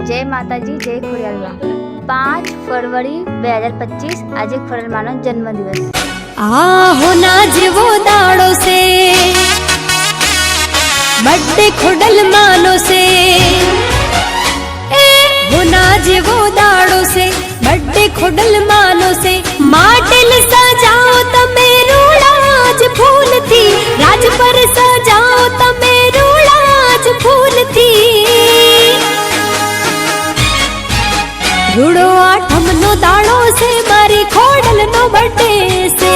जय माताजी जय ખોડિયારમાં 5 ફરવરી 2025 આજે ખોડિયારમાંનો જન્મદિવસ। હોના જેવો દાડો છે બર્થડે ખોડલમાંનો છે, હોના જેવો દાડો છે બર્થડે ખોડલમાંનો છે। માટલ સજાઓ તમે રૂડાજ ફૂલથી, રાજ પર સજાઓ તમે રૂડાજ ફૂલથી। રૂડો આઠમનો દાડો છે મારી ખોડલનો બર્થડે છે।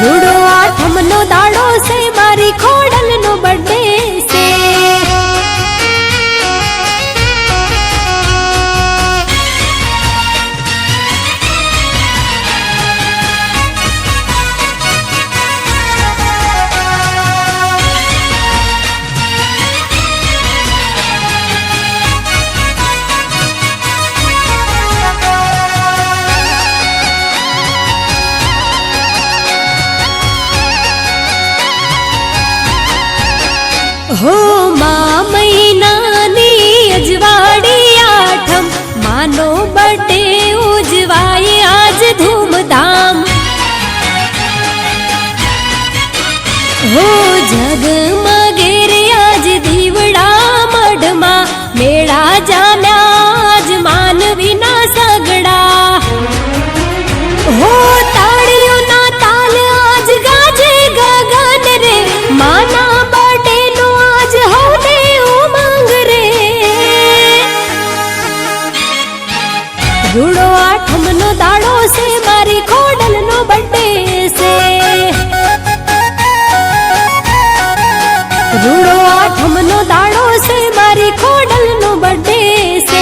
રૂડો આઠમનો દાડો છે મારી ખોડલનો બર્થડે છે। हो माँ महीनानी अजवाड़ी आठम, मानो बर्थडे उजवाए आज धूमधाम। हो जगमगे रे आज दीवड़ा मढ़मा, मेड़ा जाम्या आज मानवीना सगड़ा। हो ताड़ियों ना ताल आज गाजे गगन रे, माना रूड़ो आठमनो दाड़ो से मारी खोडलनो बर्थडे से। रूड़ो आठमनो दाड़ो से मारी खोडलनो बर्थडे से।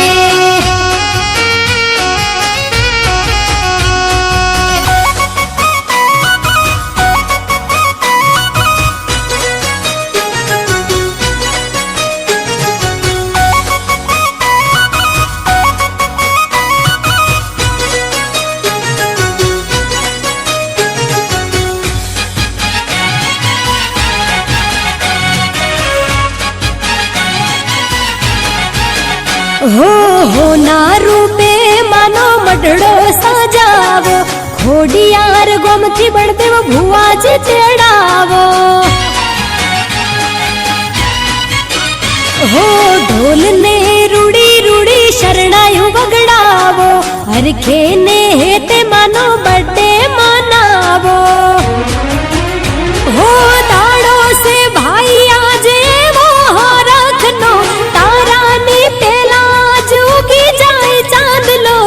हो ना रूपे मानो मडड़ो सजावो, खोडियार गोमती बड़देव भुआज चढ़ावो। हो ढोल ने रूड़ी रूड़ी शरणायु बगड़ावो, हरखे ने हेते मानो बर्थडे मनावो। हो दाड़ो से भाई आज वो रखनो, तारा ने पेला जोगी जाए चांद लो।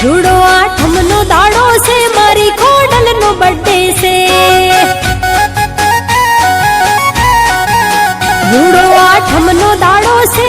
रूड़ो आठमनो दाड़ो से मारी खोडलनो बर्थडे से। रूड़ो आठमनो दाड़ो से